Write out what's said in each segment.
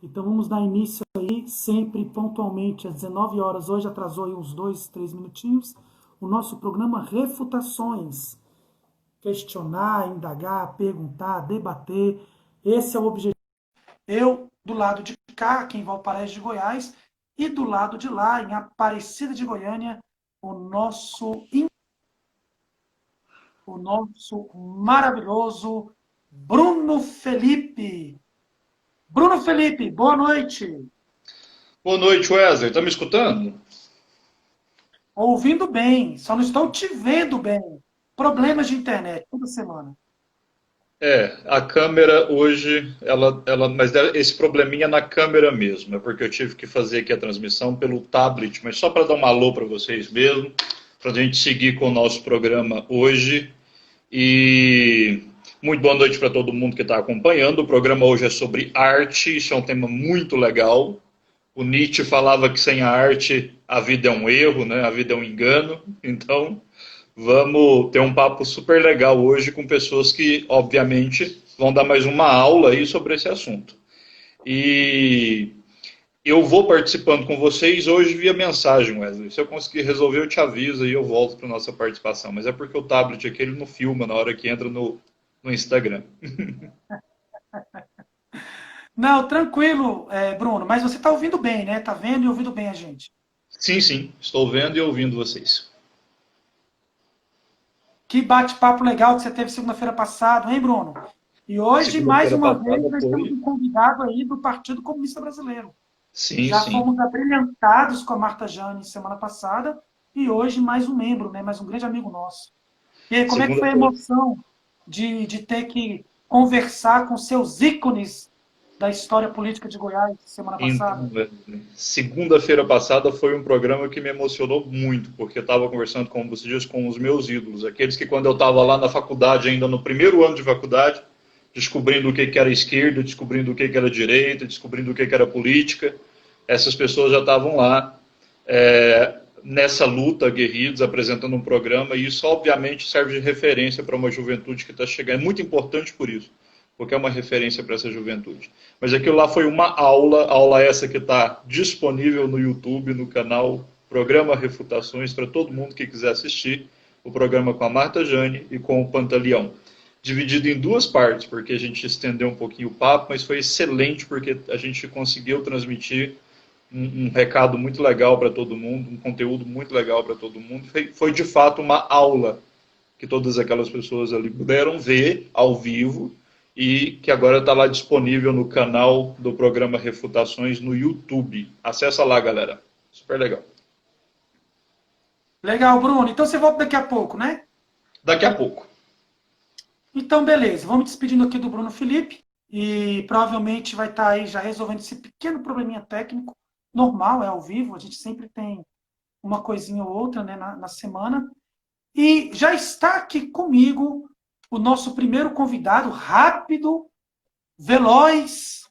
Então vamos dar início aí, sempre pontualmente às 19 horas. Hoje atrasou aí uns 2, 3 minutinhos. O nosso programa Refutações. Questionar, indagar, perguntar, debater. Esse é o objetivo. Eu, do lado de cá, aqui em Valparaíso de Goiás, e do lado de lá, em Aparecida de Goiânia, o nosso maravilhoso Bruno Felipe. Bruno Felipe, boa noite. Boa noite, Wesley. Tá me escutando? Ouvindo bem, só não estou te vendo bem. Problemas de internet toda semana. A câmera hoje, esse probleminha é na câmera mesmo, é porque eu tive que fazer aqui a transmissão pelo tablet, mas só para dar um alô para vocês mesmo, para a gente seguir com o nosso programa hoje. E muito boa noite para todo mundo que está acompanhando. O programa hoje é sobre arte, isso é um tema muito legal. O Nietzsche falava que sem a arte a vida é um erro, né? A vida é um engano. Então, vamos ter um papo super legal hoje com pessoas que, obviamente, vão dar mais uma aula aí sobre esse assunto. E eu vou participando com vocês hoje via mensagem, Wesley. Se eu conseguir resolver, eu te aviso e eu volto para nossa participação. Mas é porque o tablet aqui ele não filma na hora que entra no Instagram. Não, tranquilo, Bruno, mas você está ouvindo bem, né? Está vendo e ouvindo bem a gente. Sim, sim, estou vendo e ouvindo vocês. Que bate-papo legal que você teve segunda-feira passada, hein, Bruno? E hoje, mais Segunda-feira uma vez, passada nós temos foi. um convidado aí do Partido Comunista Brasileiro. Sim, Já sim. fomos abrilhantados com a Marta Jane semana passada e hoje mais um membro, né? Mais um grande amigo nosso. E aí, como é que foi a Segunda-feira. emoção de ter que conversar com seus ícones da história política de Goiás semana passada? Então, segunda-feira passada foi um programa que me emocionou muito, porque eu estava conversando, como você disse, com os meus ídolos, aqueles que quando eu estava lá na faculdade, ainda no primeiro ano de faculdade, descobrindo o que era esquerda, descobrindo o que era direita, descobrindo o que era política, essas pessoas já estavam lá nessa luta, aguerridos, apresentando um programa, e isso obviamente serve de referência para uma juventude que está chegando. É muito importante por isso, porque é uma referência para essa juventude. Mas aquilo lá foi uma aula essa que está disponível no YouTube, no canal Programa Refutações, para todo mundo que quiser assistir, o programa com a Marta Jane e com o Pantaleão. Dividido em duas partes, porque a gente estendeu um pouquinho o papo, mas foi excelente porque a gente conseguiu transmitir um recado muito legal para todo mundo, um conteúdo muito legal para todo mundo. Foi de fato uma aula que todas aquelas pessoas ali puderam ver ao vivo e que agora está lá disponível no canal do programa Refutações no YouTube. Acessa lá, galera. Super legal. Legal, Bruno. Então você volta daqui a pouco, né? Daqui a pouco. Então, beleza. Vamos despedindo aqui do Bruno Felipe. E provavelmente vai estar aí já resolvendo esse pequeno probleminha técnico. Normal, é ao vivo. A gente sempre tem uma coisinha ou outra, né, na semana. E já está aqui comigo o nosso primeiro convidado, rápido, veloz,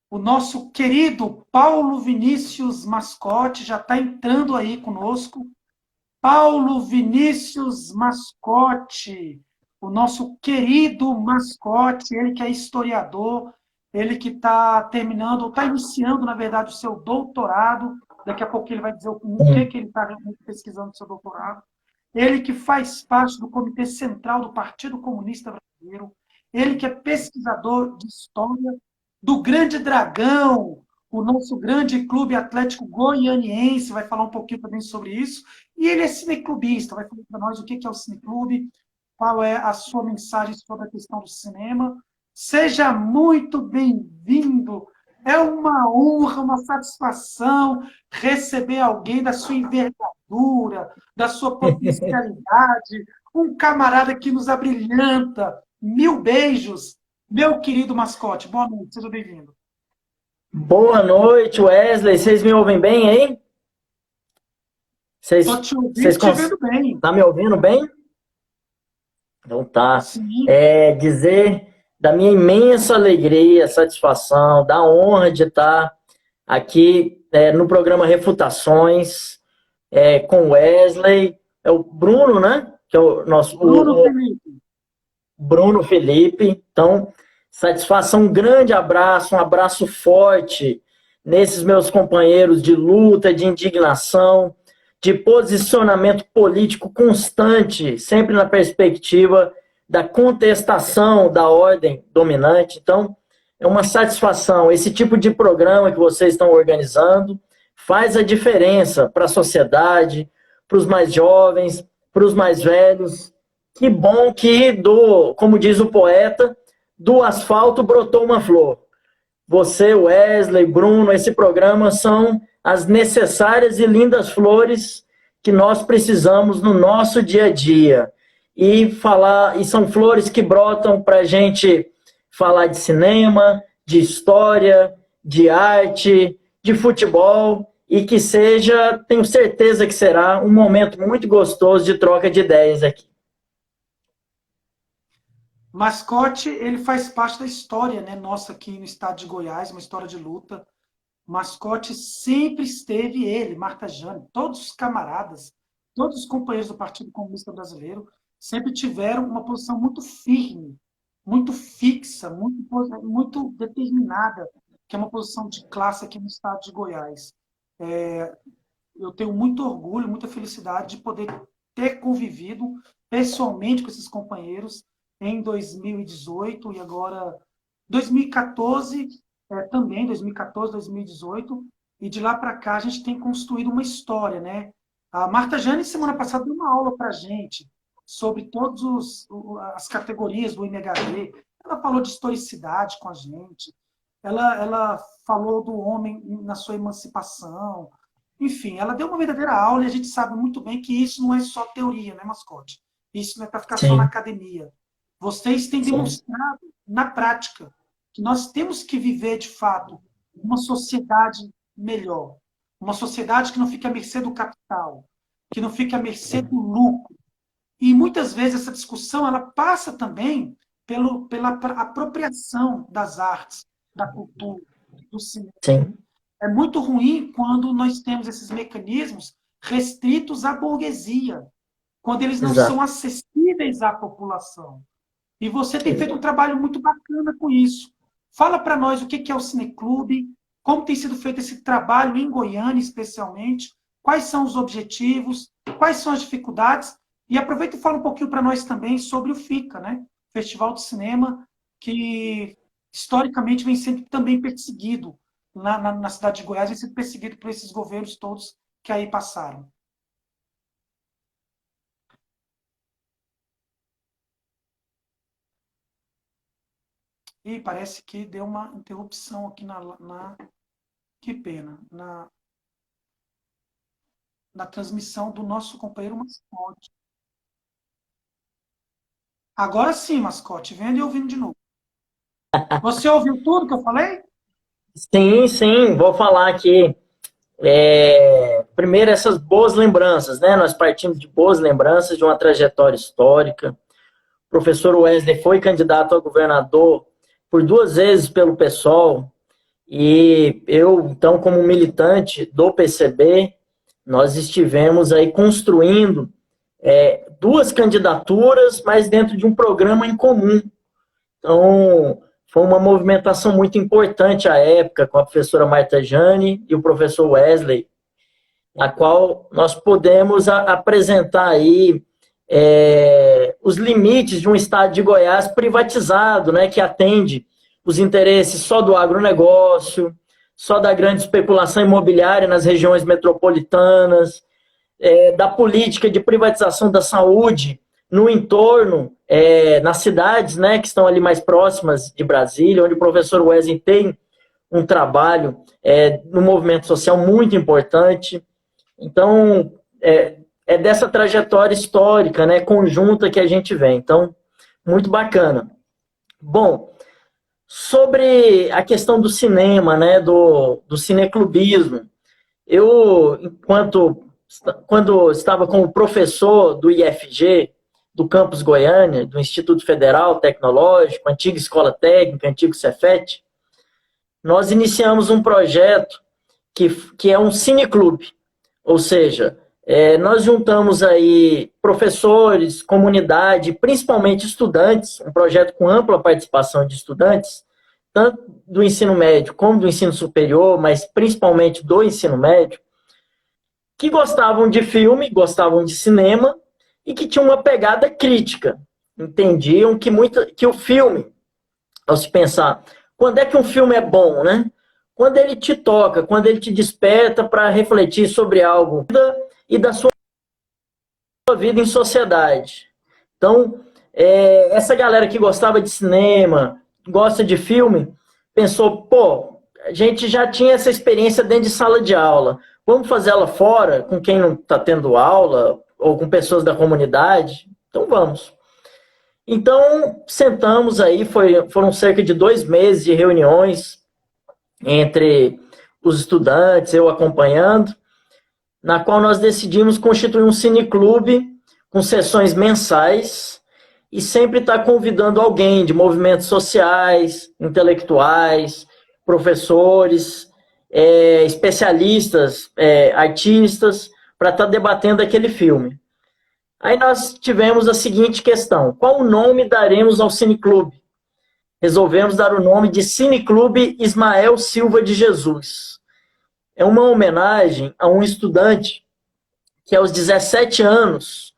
o nosso querido Paulo Vinícius Mascote, já está entrando aí conosco. Paulo Vinícius Mascote, o nosso querido Mascote, ele que é historiador, ele que está terminando, ou está iniciando, na verdade, o seu doutorado. Daqui a pouco ele vai dizer o que ele está pesquisando no seu doutorado. Ele que faz parte do Comitê Central do Partido Comunista Brasileiro, ele que é pesquisador de história do Grande Dragão, o nosso grande clube atlético goianiense, vai falar um pouquinho também sobre isso. E ele é cineclubista, vai falar para nós o que é o cineclube, qual é a sua mensagem sobre a questão do cinema. Seja muito bem-vindo. É uma honra, uma satisfação receber alguém da sua envergadura, da sua potencialidade, um camarada que nos abrilhanta. Mil beijos, meu querido Mascote. Boa noite, seja bem-vindo. Boa noite, Wesley. Vocês me ouvem bem aí? Estou te ouvindo e te vendo bem. Tá me ouvindo bem? Então tá. Sim. Dizer da minha imensa alegria, satisfação, da honra de estar aqui no programa Refutações com Wesley, é o Bruno, né? Que é o nosso Bruno Felipe. Bruno Felipe. Então, Satisfação, um grande abraço, um abraço forte nesses meus companheiros de luta, de indignação, de posicionamento político constante, sempre na perspectiva da contestação da ordem dominante. Então, é uma satisfação. Esse tipo de programa que vocês estão organizando faz a diferença para a sociedade, para os mais jovens, para os mais velhos. Que bom que, como diz o poeta, do asfalto brotou uma flor. Você, Wesley, Bruno, esse programa são as necessárias e lindas flores que nós precisamos no nosso dia a dia. E são flores que brotam para a gente falar de cinema, de história, de arte, de futebol, e que seja, tenho certeza que será, um momento muito gostoso de troca de ideias aqui. Mascote, ele faz parte da história, né, nossa aqui no estado de Goiás, uma história de luta. Mascote sempre esteve ele, Marta Jane, todos os camaradas, todos os companheiros do Partido Comunista Brasileiro sempre tiveram uma posição muito firme, muito fixa, muito determinada, que é uma posição de classe aqui no estado de Goiás. Eu tenho muito orgulho, muita felicidade de poder ter convivido pessoalmente com esses companheiros em 2018 e agora 2014, também 2014, 2018, e de lá para cá a gente tem construído uma história, né? A Marta Jane, semana passada, deu uma aula para a gente sobre todas as categorias do IMHB. Ela falou de historicidade com a gente, ela falou do homem na sua emancipação, enfim, ela deu uma verdadeira aula e a gente sabe muito bem que isso não é só teoria, né, Mascote? Isso não é para ficar só na academia. Vocês têm demonstrado na prática que nós temos que viver, de fato, uma sociedade melhor. Uma sociedade que não fique à mercê do capital, que não fique à mercê do lucro. E muitas vezes essa discussão ela passa também pela apropriação das artes, da cultura, do cinema. Sim. É muito ruim quando nós temos esses mecanismos restritos à burguesia, quando eles não são acessíveis à população. E você tem feito um trabalho muito bacana com isso. Fala para nós o que é o Cineclube, como tem sido feito esse trabalho em Goiânia, especialmente, quais são os objetivos, quais são as dificuldades, e aproveita e fala um pouquinho para nós também sobre o FICA, né? Festival de Cinema, que historicamente vem sendo também perseguido na cidade de Goiás, vem sendo perseguido por esses governos todos que aí passaram. E parece que deu uma interrupção aqui que pena, na transmissão do nosso companheiro Mascote. Agora sim, Mascote, vendo e ouvindo de novo. Você ouviu tudo que eu falei? Sim, vou falar aqui. Primeiro, essas boas lembranças, né? Nós partimos de boas lembranças de uma trajetória histórica. O professor Wesley foi candidato a governador por 2 vezes pelo PSOL, e eu, então, como militante do PCB, nós estivemos aí construindo 2 candidaturas, mas dentro de um programa em comum. Então, foi uma movimentação muito importante à época, com a professora Marta Jane e o professor Wesley, na qual nós podemos apresentar aí os limites de um estado de Goiás privatizado, né, que atende os interesses só do agronegócio, só da grande especulação imobiliária nas regiões metropolitanas, da política de privatização da saúde no entorno, nas cidades, né, que estão ali mais próximas de Brasília, onde o professor Wesley tem um trabalho no movimento social muito importante. Então, é dessa trajetória histórica, né, conjunta que a gente vem. Então, muito bacana. Bom, sobre a questão do cinema, né, do cineclubismo, eu, quando estava como professor do IFG, do Campus Goiânia, do Instituto Federal Tecnológico, antiga Escola Técnica, antigo Cefet, nós iniciamos um projeto que é um cineclube, ou seja, Nós juntamos aí professores, comunidade, principalmente estudantes, um projeto com ampla participação de estudantes, tanto do ensino médio como do ensino superior, mas principalmente do ensino médio, que gostavam de filme, gostavam de cinema e que tinham uma pegada crítica. Entendiam que o filme, ao se pensar, quando é que um filme é bom, né? Quando ele te toca, quando ele te desperta para refletir sobre algo e da sua vida em sociedade. Então, essa galera que gostava de cinema, gosta de filme, pensou, pô, a gente já tinha essa experiência dentro de sala de aula, vamos fazer ela fora, com quem não está tendo aula, ou com pessoas da comunidade? Então vamos. Então, sentamos aí, foram cerca de 2 meses de reuniões entre os estudantes, eu acompanhando, na qual nós decidimos constituir um cineclube com sessões mensais e sempre estar convidando alguém de movimentos sociais, intelectuais, professores, especialistas, artistas, para estar debatendo aquele filme. Aí nós tivemos a seguinte questão: qual o nome daremos ao cineclube? Resolvemos dar o nome de Cineclube Ismael Silva de Jesus. É uma homenagem a um estudante que aos 17 anos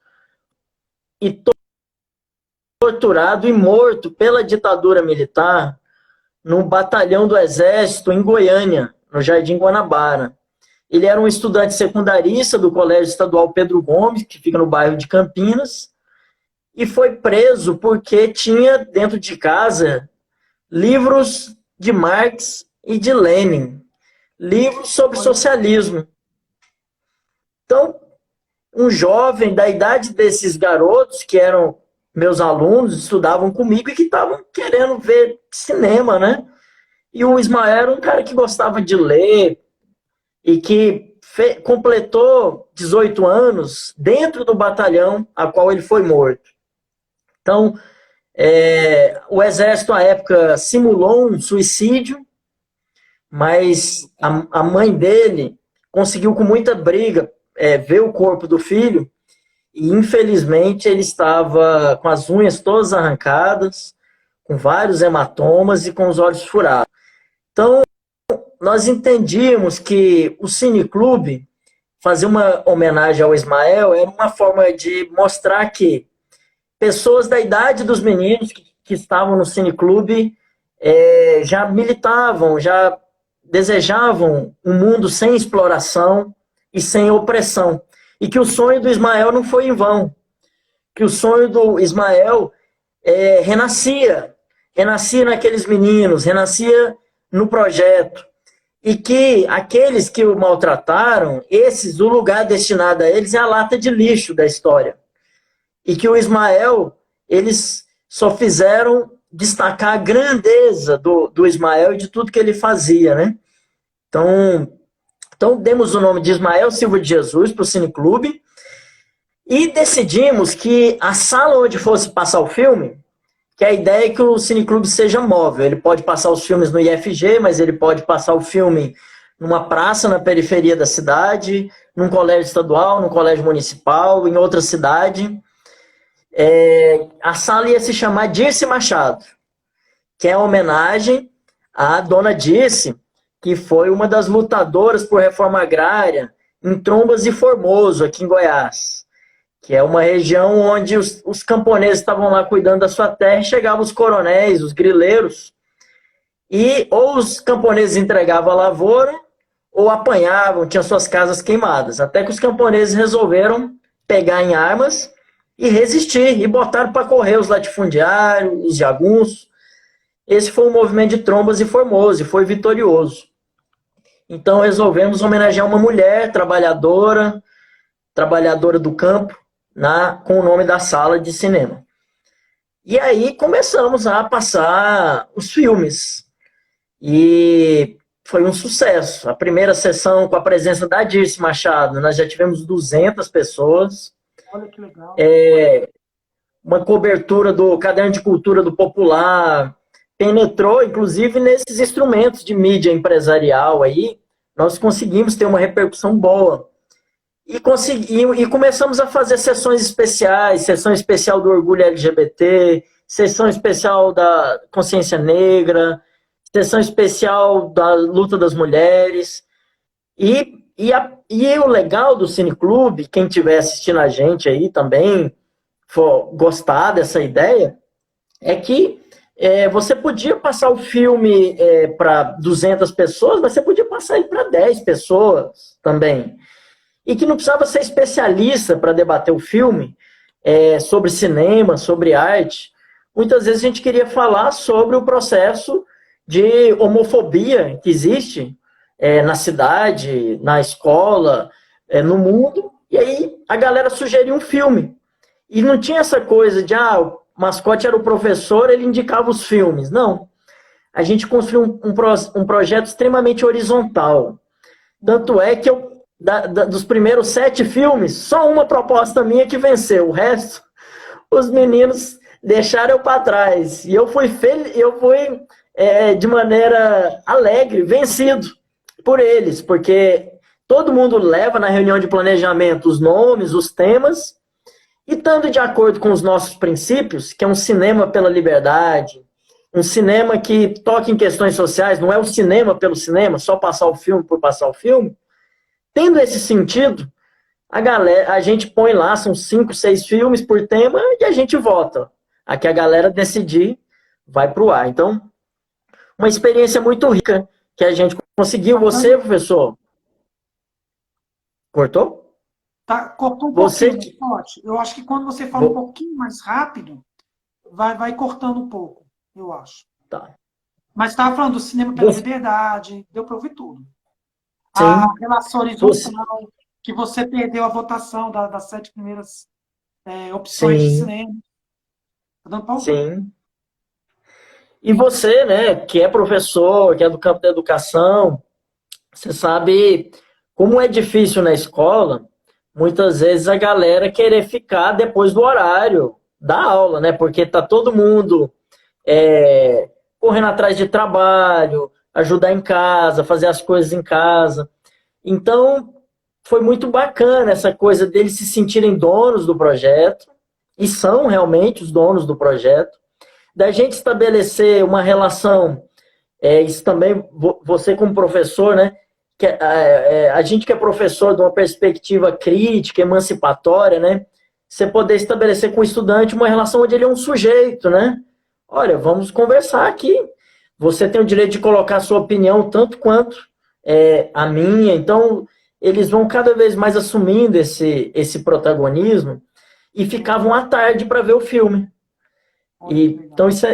e torturado e morto pela ditadura militar no batalhão do Exército em Goiânia, no Jardim Guanabara. Ele era um estudante secundarista do Colégio Estadual Pedro Gomes, que fica no bairro de Campinas, e foi preso porque tinha dentro de casa livros de Marx e de Lenin, livros sobre socialismo. Então, um jovem da idade desses garotos, que eram meus alunos, estudavam comigo e que estavam querendo ver cinema, né? E o Ismael era um cara que gostava de ler e que completou 18 anos dentro do batalhão a qual ele foi morto. Então, o Exército, à época, simulou um suicídio, mas a mãe dele conseguiu, com muita briga, ver o corpo do filho, e infelizmente ele estava com as unhas todas arrancadas, com vários hematomas e com os olhos furados. Então, nós entendíamos que o cineclube, fazer uma homenagem ao Ismael, era uma forma de mostrar que pessoas da idade dos meninos que estavam no cineclube já militavam, já desejavam um mundo sem exploração e sem opressão. E que o sonho do Ismael não foi em vão. Que o sonho do Ismael renascia naqueles meninos, renascia no projeto. E que aqueles que o maltrataram, o lugar destinado a eles é a lata de lixo da história. E que o Ismael, eles só fizeram destacar a grandeza do Ismael e de tudo que ele fazia, né? Então demos o nome de Ismael Silva de Jesus para o cineclube e decidimos que a sala onde fosse passar o filme, que a ideia é que o cineclube seja móvel. Ele pode passar os filmes no IFG, mas ele pode passar o filme numa praça na periferia da cidade, num colégio estadual, num colégio municipal, em outra cidade. A sala ia se chamar Dirce Machado, que é uma homenagem à dona Dirce, que foi uma das lutadoras por reforma agrária em Trombas e Formoso, aqui em Goiás, que é uma região onde os camponeses estavam lá cuidando da sua terra e chegavam os coronéis, os grileiros, e ou os camponeses entregavam a lavoura ou apanhavam, tinham suas casas queimadas, até que os camponeses resolveram pegar em armas e resistir, e botaram para correr os latifundiários, os jagunços. Esse foi o movimento de Trombas e Formoso, e foi vitorioso. Então resolvemos homenagear uma mulher trabalhadora do campo, com o nome da sala de cinema. E aí começamos a passar os filmes. E foi um sucesso. A primeira sessão, com a presença da Dirce Machado, nós já tivemos 200 pessoas. Olha que legal. Uma cobertura do Caderno de Cultura do Popular, penetrou, inclusive, nesses instrumentos de mídia empresarial aí, nós conseguimos ter uma repercussão boa. e começamos a fazer sessões especiais, sessão especial do orgulho LGBT, sessão especial da consciência negra, sessão especial da luta das mulheres. E o legal do Cineclube, quem estiver assistindo a gente aí também, for gostar dessa ideia, é que você podia passar o filme para 200 pessoas, mas você podia passar ele para 10 pessoas também. E que não precisava ser especialista para debater o filme sobre cinema, sobre arte. Muitas vezes a gente queria falar sobre o processo de homofobia que existe na cidade, na escola, no mundo. E aí a galera sugeriu um filme. E não tinha essa coisa de, o mascote era o professor, ele indicava os filmes. Não. A gente construiu um projeto extremamente horizontal. Tanto é que dos primeiros 7 filmes, só uma proposta minha que venceu. O resto, os meninos deixaram eu para trás. E eu fui de maneira alegre, vencido por eles, porque todo mundo leva na reunião de planejamento os nomes, os temas, e estando de acordo com os nossos princípios, que é um cinema pela liberdade, um cinema que toca em questões sociais, não é um cinema pelo cinema, só passar o filme por passar o filme. Tendo esse sentido, a gente põe lá, são 5, 6 filmes por tema, e a gente vota. A que a galera decidir, vai para o ar. Então, uma experiência muito rica que a gente conseguiu. Você, professor? Cortou? Tá, cortou um pouquinho, Scott. Eu acho que quando você fala um pouquinho mais rápido, vai cortando um pouco, eu acho. Tá. Mas estava falando do cinema pela liberdade, deu para ouvir tudo. Sim. A relação horizontal, que você perdeu a votação das 7 primeiras opções de cinema. Tá dando para ouvir. Sim. E você, né, que é professor, que é do campo da educação, você sabe como é difícil na escola, muitas vezes a galera querer ficar depois do horário da aula, né? Porque tá todo mundo correndo atrás de trabalho, ajudar em casa, fazer as coisas em casa. Então, foi muito bacana essa coisa deles se sentirem donos do projeto, e são realmente os donos do projeto, da gente estabelecer uma relação, isso também, você como professor, né? A gente que é professor de uma perspectiva crítica, emancipatória, né? Você poder estabelecer com o estudante uma relação onde ele é um sujeito, né? Olha, vamos conversar aqui. Você tem o direito de colocar a sua opinião tanto quanto a minha. Então, eles vão cada vez mais assumindo esse protagonismo e ficavam à tarde para ver o filme. Então, isso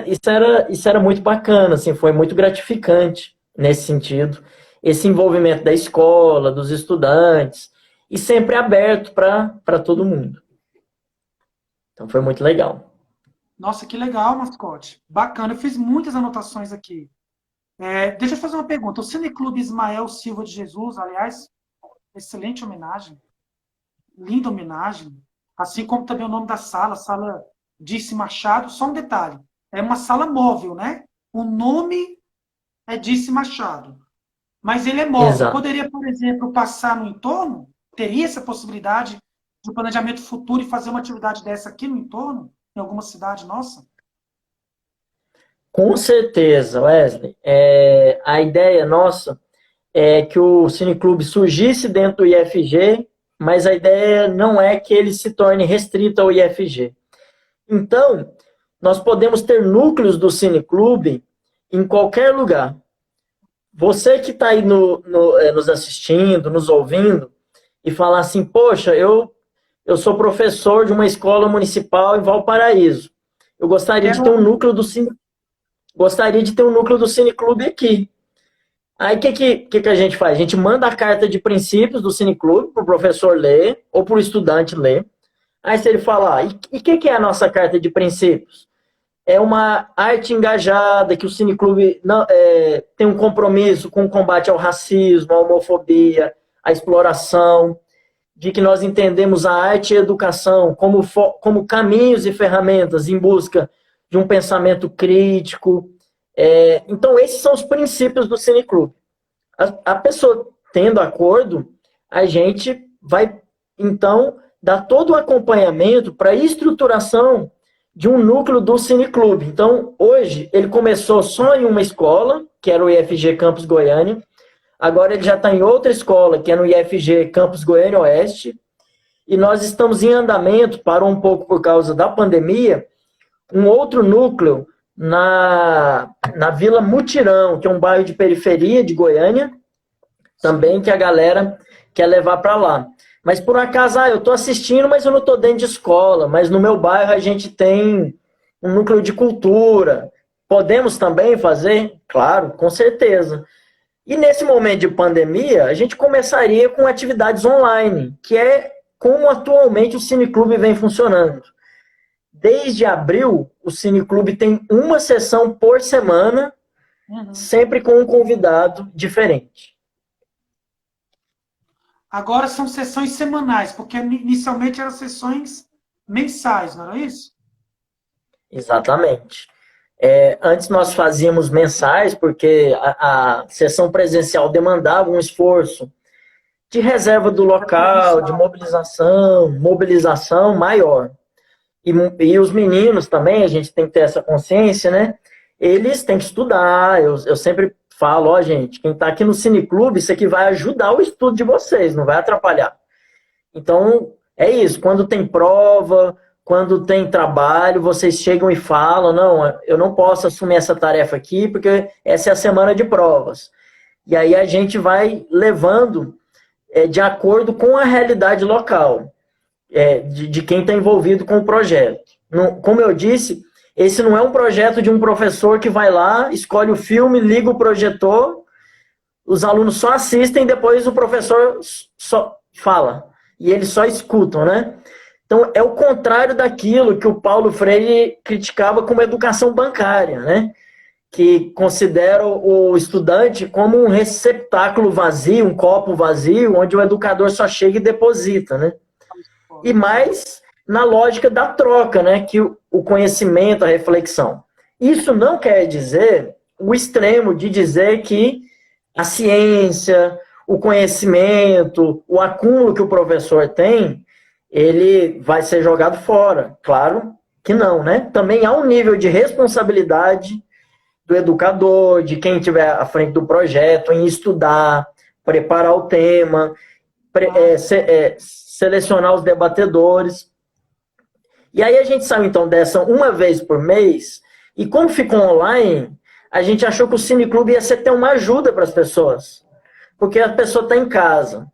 era muito bacana, assim, foi muito gratificante nesse sentido. Esse envolvimento da escola, dos estudantes, e sempre aberto para todo mundo. Então, foi muito legal. Nossa, que legal, mascote. Bacana, eu fiz muitas anotações aqui. Deixa eu fazer uma pergunta. O Cineclube Ismael Silva de Jesus, aliás, excelente homenagem. Linda homenagem. Assim como também o nome da sala, Sala Dirce Machado. Só um detalhe, é uma sala móvel, né? O nome é Dirce Machado, mas ele é móvel. Exato. Poderia, por exemplo, passar no entorno? Teria essa possibilidade de planejamento futuro e fazer uma atividade dessa aqui no entorno? Em alguma cidade nossa? Com certeza, Wesley. A ideia nossa é que o Cineclube surgisse dentro do IFG, mas a ideia não é que ele se torne restrito ao IFG. Então, nós podemos ter núcleos do Cineclube em qualquer lugar. Você que está aí nos assistindo, nos ouvindo, e falar assim, poxa, eu sou professor de uma escola municipal em Valparaíso. Eu gostaria de ter um núcleo do Cineclube aqui. Aí, o que a gente faz? A gente manda a carta de princípios do Cineclube para o professor ler, ou para o estudante ler. Aí, se ele falar, e o que é a nossa carta de princípios? É uma arte engajada, que o Cineclube tem um compromisso com o combate ao racismo, à homofobia, à exploração, de que nós entendemos a arte e a educação como caminhos e ferramentas em busca de um pensamento crítico. Então, esses são os princípios do Cineclube. A pessoa tendo acordo, a gente vai então, dá todo o acompanhamento para a estruturação de um núcleo do Cineclube. Então, hoje, ele começou só em uma escola, que era o IFG Campus Goiânia. Agora ele já está em outra escola, que é no IFG Campus Goiânia Oeste. E nós estamos em andamento, parou um pouco por causa da pandemia, um outro núcleo na Vila Mutirão, que é um bairro de periferia de Goiânia, também que a galera quer levar para lá. Mas por acaso, eu estou assistindo, mas eu não estou dentro de escola, mas no meu bairro a gente tem um núcleo de cultura. Podemos também fazer? Claro, com certeza. E nesse momento de pandemia, a gente começaria com atividades online, que é como atualmente o Cineclube vem funcionando. Desde abril, o Cineclube tem uma sessão por semana, sempre com um convidado diferente. Agora são sessões semanais, porque inicialmente eram sessões mensais, não era isso? Exatamente. Antes nós fazíamos mensais, porque a sessão presencial demandava um esforço de reserva do local, de mobilização maior. E os meninos também, a gente tem que ter essa consciência, né? Eles têm que estudar. Eu sempre falo, gente, quem está aqui no Cineclube, isso aqui vai ajudar o estudo de vocês, não vai atrapalhar. Então, é isso. Quando tem prova, quando tem trabalho, vocês chegam e falam, não, eu não posso assumir essa tarefa aqui, porque essa é a semana de provas. E aí a gente vai levando de acordo com a realidade local, de quem está envolvido com o projeto. Como eu disse, esse não é um projeto de um professor que vai lá, escolhe o filme, liga o projetor, os alunos só assistem, depois o professor só fala. E eles só escutam, né? Então, é o contrário daquilo que o Paulo Freire criticava como educação bancária, né? Que considera o estudante como um receptáculo vazio, um copo vazio, onde o educador só chega e deposita, né? E mais na lógica da troca, né? Que o conhecimento, a reflexão. Isso não quer dizer o extremo de dizer que a ciência, o conhecimento, o acúmulo que o professor tem, ele vai ser jogado fora. Claro que não, né? Também há um nível de responsabilidade do educador, de quem estiver à frente do projeto, em estudar, preparar o tema, selecionar os debatedores. E aí a gente saiu, então, dessa uma vez por mês, e como ficou online, a gente achou que o Cineclube ia ser até uma ajuda para as pessoas. Porque a pessoa está em casa,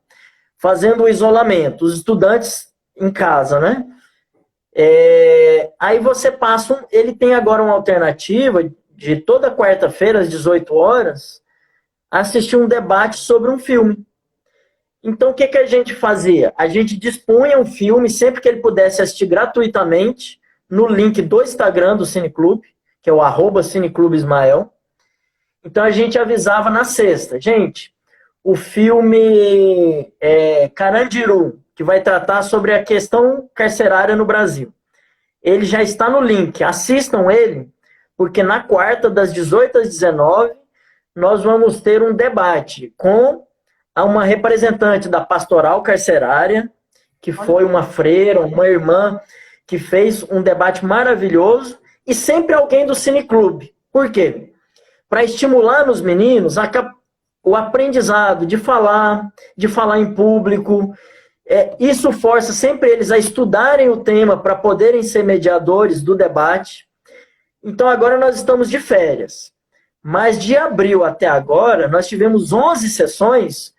fazendo o isolamento, os estudantes em casa, né? Aí você passa, ele tem agora uma alternativa de toda quarta-feira, às 18 horas, assistir um debate sobre um filme. Então, o que a gente fazia? A gente dispunha um filme, sempre que ele pudesse assistir gratuitamente, no link do Instagram do Cineclube, que é o @cineclubismael. Então, a gente avisava na sexta. Gente, o filme Carandiru, que vai tratar sobre a questão carcerária no Brasil. Ele já está no link. Assistam ele, porque na quarta, das 18 às 19, nós vamos ter um debate com uma representante da pastoral carcerária, que foi uma freira, uma irmã, que fez um debate maravilhoso, e sempre alguém do Cineclube. Por quê? Para estimular nos meninos o aprendizado de falar em público. Isso força sempre eles a estudarem o tema para poderem ser mediadores do debate. Então, agora nós estamos de férias. Mas de abril até agora, nós tivemos 11 sessões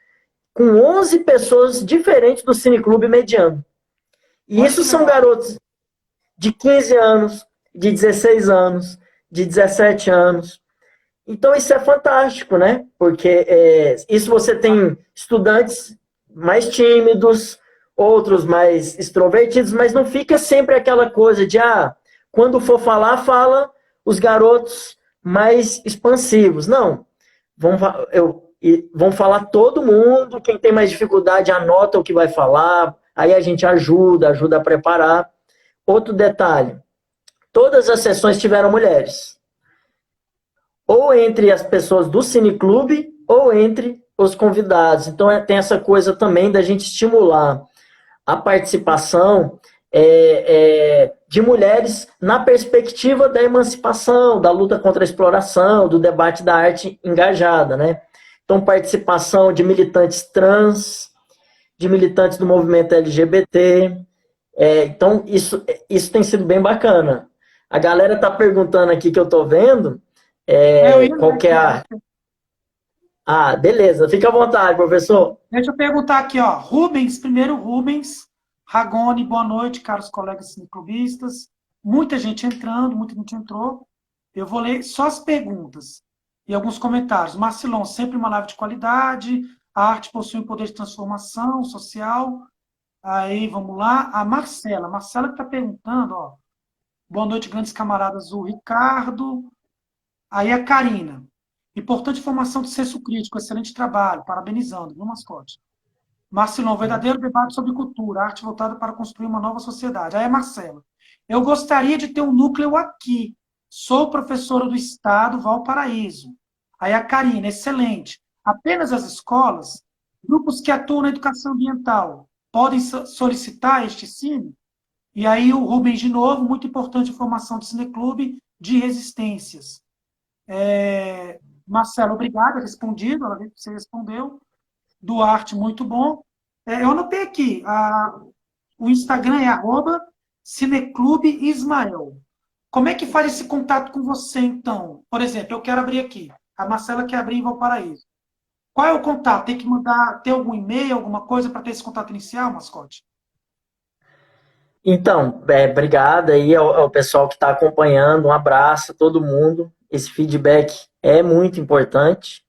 com 11 pessoas diferentes do Cineclube mediano. E isso são garotos de 15 anos, de 16 anos, de 17 anos. Então, isso é fantástico, né? Porque isso você tem estudantes mais tímidos, outros mais extrovertidos, mas não fica sempre aquela coisa de, quando for falar, fala os garotos mais expansivos. Não. Vão falar todo mundo, quem tem mais dificuldade anota o que vai falar, aí a gente ajuda a preparar. Outro detalhe, todas as sessões tiveram mulheres. Ou entre as pessoas do Cineclube, ou entre os convidados. Então tem essa coisa também da gente estimular a participação de mulheres na perspectiva da emancipação, da luta contra a exploração, do debate da arte engajada, né? Então, participação de militantes trans, de militantes do movimento LGBT. Então, isso tem sido bem bacana. A galera está perguntando aqui que eu estou vendo qual que é a... Ah, beleza. Fica à vontade, professor. Deixa eu perguntar aqui, ó. Primeiro Rubens, Ragone, boa noite, caros colegas cineclubistas. Muita gente entrando, muita gente entrou. Eu vou ler só as perguntas e alguns comentários. Marcilon, sempre uma live de qualidade. A arte possui um poder de transformação social. Aí, vamos lá. A Marcela que está perguntando, ó. Boa noite, grandes camaradas, o Ricardo. Aí a Karina. Importante formação de senso crítico, excelente trabalho, parabenizando, viu, Mascote? Marcilon, verdadeiro debate sobre cultura, arte voltada para construir uma nova sociedade. Aí a Marcela. Eu gostaria de ter um núcleo aqui. Sou professora do Estado, Valparaíso. Aí a Karina, excelente. Apenas as escolas, grupos que atuam na educação ambiental, podem solicitar este cine? E aí o Rubens, de novo, muito importante informação de cineclube de resistências. Marcelo, obrigado, respondido, você respondeu. Duarte, muito bom. Eu anotei aqui, o Instagram é @cineclubeismael. Como é que faz esse contato com você, então? Por exemplo, eu quero abrir aqui, a Marcela quer abrir em Valparaíso. Qual é o contato? Tem que mandar, ter algum e-mail, alguma coisa para ter esse contato inicial, Mascote? Então, obrigado aí ao pessoal que está acompanhando, um abraço a todo mundo. Esse feedback é muito importante.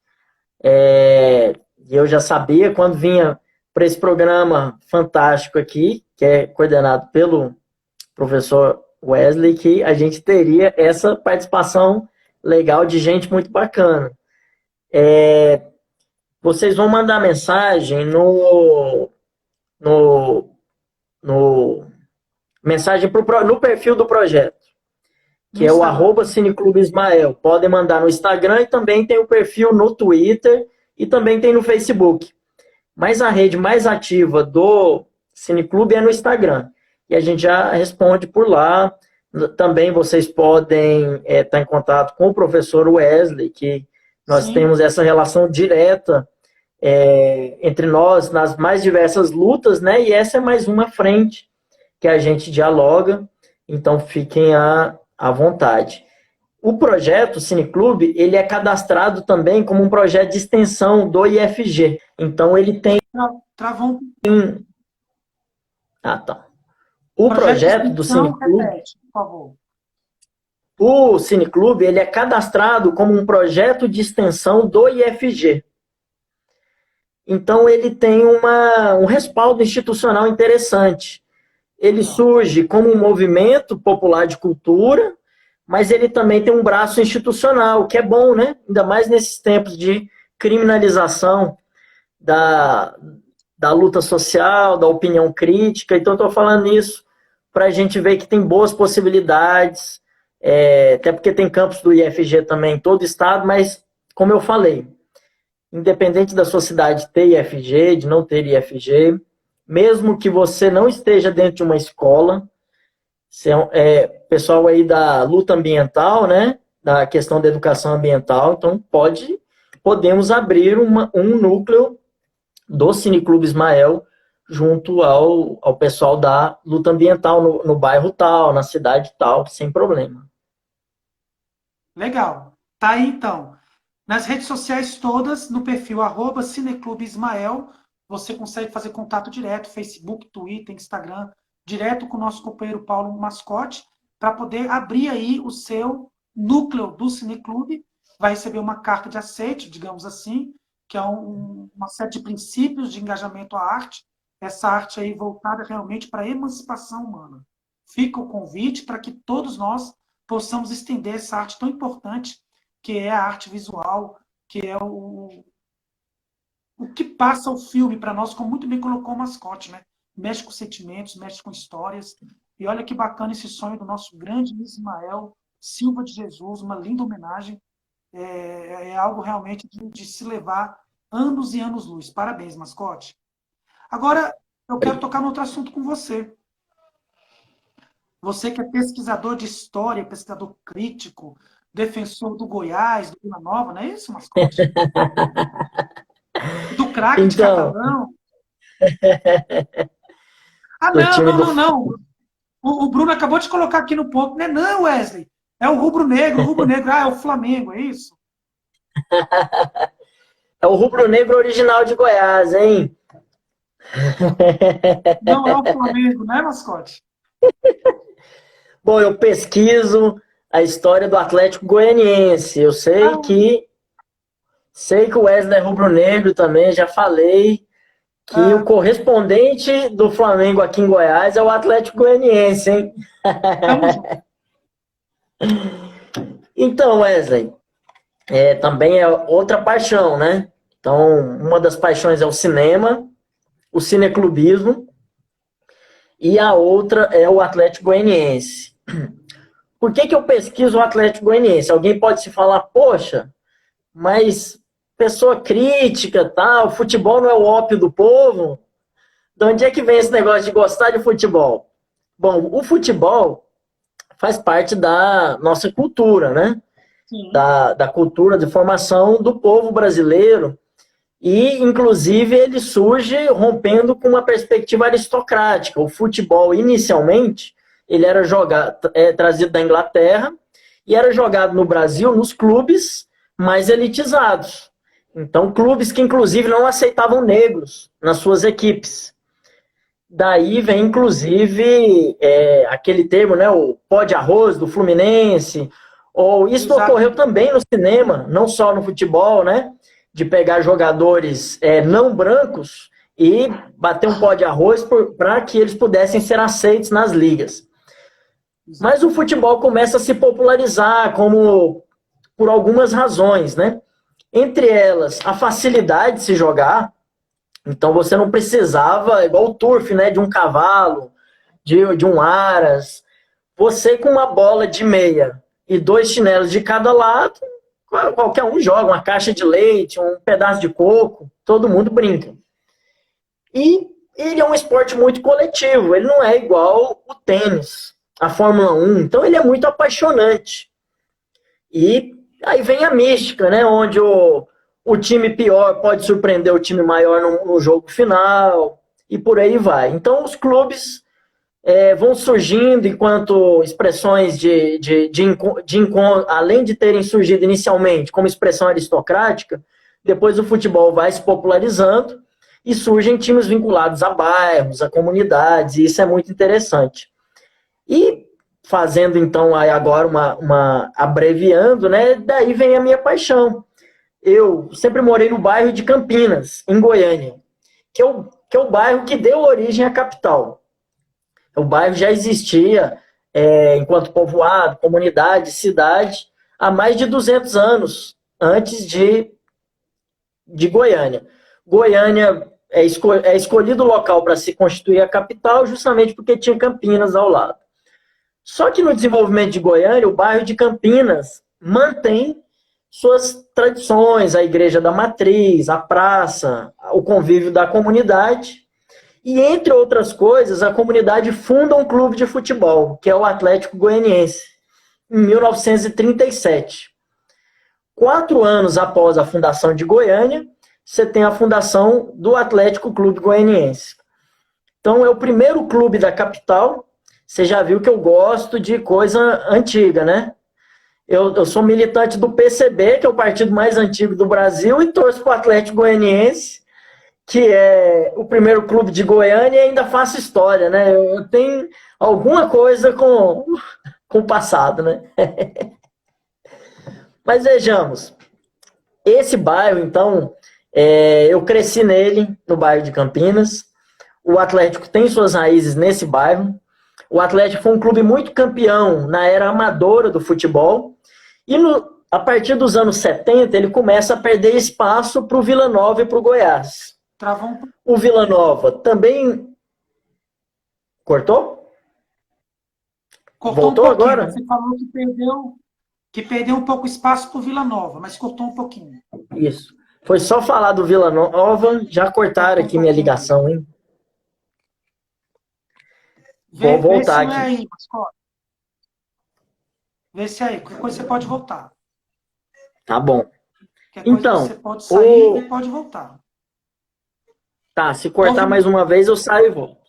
Eu já sabia, quando vinha para esse programa fantástico aqui, que é coordenado pelo professor Wesley, que a gente teria essa participação legal de gente muito bacana. Vocês vão mandar mensagem mensagem no perfil do projeto, que é o @cineclubeismael. Podem mandar no Instagram e também tem o perfil no Twitter e também tem no Facebook. Mas a rede mais ativa do Cineclube é no Instagram. E a gente já responde por lá. Também vocês podem estar em contato com o professor Wesley, que nós temos essa relação direta entre nós nas mais diversas lutas, né? E essa é mais uma frente que a gente dialoga. Então fiquem à vontade. O projeto Cineclube, ele é cadastrado também como um projeto de extensão do IFG. Então, ele tem... Travou. Tá. O projeto do Cineclube... Repete, por favor. O Cineclube, ele é cadastrado como um projeto de extensão do IFG. Então, ele tem um respaldo institucional interessante. Ele surge como um movimento popular de cultura, mas ele também tem um braço institucional, que é bom, né? Ainda mais nesses tempos de criminalização da luta social, da opinião crítica. Então, estou falando isso para a gente ver que tem boas possibilidades, até porque tem campus do IFG também em todo o estado, mas, como eu falei, independente da sua cidade ter IFG, de não ter IFG, mesmo que você não esteja dentro de uma escola, pessoal aí da luta ambiental, né, da questão da educação ambiental, então podemos abrir um núcleo do Cineclube Ismael junto ao pessoal da luta ambiental no bairro tal, na cidade tal, sem problema. Legal. Tá aí, então. Nas redes sociais todas, no perfil @cineclubeismael, você consegue fazer contato direto, Facebook, Twitter, Instagram, direto com o nosso companheiro Paulo Mascote, para poder abrir aí o seu núcleo do Cineclube. Vai receber uma carta de aceite, digamos assim, que é uma série de princípios de engajamento à arte, essa arte aí voltada realmente para a emancipação humana. Fica o convite para que todos nós possamos estender essa arte tão importante, que é a arte visual, que é o que passa o filme para nós, como muito bem colocou o Mascote, né? Mexe com sentimentos, mexe com histórias. E olha que bacana esse sonho do nosso grande Ismael Silva de Jesus, uma linda homenagem. É algo realmente de se levar anos e anos-luz. Parabéns, Mascote. Agora, eu quero tocar no outro assunto com você. Você que é pesquisador de história, pesquisador crítico, defensor do Goiás, do Vila Nova, não é isso, Mascote? Do craque de Então, Catalão. Ah, do não, time não, do. não, não. O Bruno acabou de colocar aqui no ponto. Não é não, Wesley. É o rubro-negro, o rubro-negro. Ah, é o Flamengo, é isso? É o rubro-negro original de Goiás, hein? Não é o Flamengo, né, Mascote? Bom, eu pesquiso a história do Atlético Goianiense. Eu Ah, sei que o Wesley é rubro-negro também, já falei que o ah, correspondente do Flamengo aqui em Goiás é o Atlético Goianiense, hein? tamo junto. Então, Wesley, também é outra paixão, né? Então, uma das paixões é o cinema, o cineclubismo, e a outra é o Atlético Goianiense. Por que eu pesquiso o Atlético Goianiense? Alguém pode se falar, poxa, mas pessoa crítica, tal, futebol não é o ópio do povo? De onde é que vem esse negócio de gostar de futebol? Bom, o futebol faz parte da nossa cultura, né? Sim, Da cultura de formação do povo brasileiro. E, inclusive, ele surge rompendo com uma perspectiva aristocrática. O futebol, inicialmente, ele era trazido da Inglaterra e era jogado no Brasil nos clubes mais elitizados. Então, clubes que, inclusive, não aceitavam negros nas suas equipes. Daí vem, inclusive, aquele termo, né, o pó de arroz do Fluminense, ou isso exato. ocorreu também no cinema, não só no futebol, né, de pegar jogadores não brancos e bater um pó de arroz para que eles pudessem ser aceitos nas ligas. Mas o futebol começa a se popularizar por algumas razões, né? Entre elas, a facilidade de se jogar. Então você não precisava, igual o turf, né, de um cavalo, de um aras. Você com uma bola de meia e 2 chinelos de cada lado, qualquer um joga, uma caixa de leite, um pedaço de coco, todo mundo brinca. E ele é um esporte muito coletivo, ele não é igual o tênis, a Fórmula 1, então ele é muito apaixonante. E aí vem a mística, né, onde o time pior pode surpreender o time maior no jogo final, e por aí vai. Então os clubes vão surgindo enquanto expressões além de terem surgido inicialmente como expressão aristocrática, depois o futebol vai se popularizando e surgem times vinculados a bairros, a comunidades, e isso é muito interessante. E fazendo então agora abreviando, né, daí vem a minha paixão. Eu sempre morei no bairro de Campinas, em Goiânia, que é o bairro que deu origem à capital. O bairro já existia enquanto povoado, comunidade, cidade, há mais de 200 anos antes de Goiânia. Goiânia é escolhido o local para se constituir a capital justamente porque tinha Campinas ao lado. Só que no desenvolvimento de Goiânia, o bairro de Campinas mantém suas tradições, a igreja da matriz, a praça, o convívio da comunidade. E, entre outras coisas, a comunidade funda um clube de futebol, que é o Atlético Goianiense, em 1937. 4 anos após a fundação de Goiânia, você tem a fundação do Atlético Clube Goianiense. Então, é o primeiro clube da capital. Você já viu que eu gosto de coisa antiga, né? Eu sou militante do PCB, que é o partido mais antigo do Brasil, e torço para o Atlético Goianiense, que é o primeiro clube de Goiânia, e ainda faço história, né? Eu tenho alguma coisa com o passado, né? Mas vejamos, esse bairro, então, eu cresci nele, no bairro de Campinas. O Atlético tem suas raízes nesse bairro. O Atlético foi um clube muito campeão na era amadora do futebol. E a partir dos anos 70, ele começa a perder espaço para o Vila Nova e para o Goiás. Travou. O Vila Nova também... Cortou? Cortou Voltou um pouquinho. agora? Você falou que perdeu um pouco espaço para o Vila Nova, mas cortou um pouquinho. Isso. Foi só falar do Vila Nova, já cortaram aqui minha ligação, hein? Vou Vê se voltar não é aqui. aí, mascote. Vê se é aí. Qualquer coisa você pode voltar. Tá bom. Qualquer coisa você Então, pode sair e pode voltar. tá, se Tô cortar mais ouvindo. uma vez, eu saio e volto.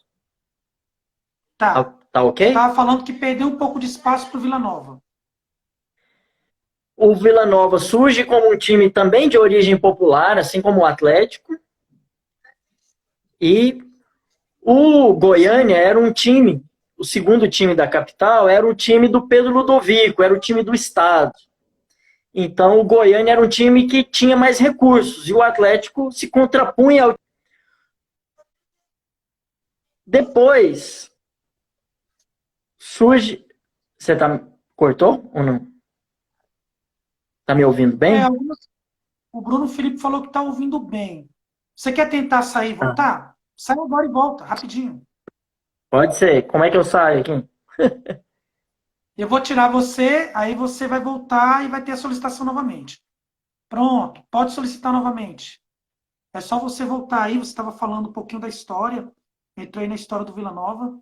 Tá, Tá. tá Você ok? estava falando que perdeu um pouco de espaço para o Vila Nova. O Vila Nova surge como um time também de origem popular, assim como o Atlético. E o Goiânia era um time, o segundo time da capital, era o time do Pedro Ludovico, era o time do estado. Então o Goiânia era um time que tinha mais recursos e o Atlético se contrapunha ao. Depois surge. Você tá. Cortou ou não? Tá me ouvindo bem? O Bruno Felipe falou que está ouvindo bem. Você quer tentar sair e Ah, voltar? Sai agora e volta, rapidinho. pode ser. Como é que eu saio aqui? Eu vou tirar você, aí você vai voltar e vai ter a solicitação novamente. Pronto, pode solicitar novamente. É só você voltar aí, você estava falando um pouquinho da história, entrou aí na história do Vila Nova,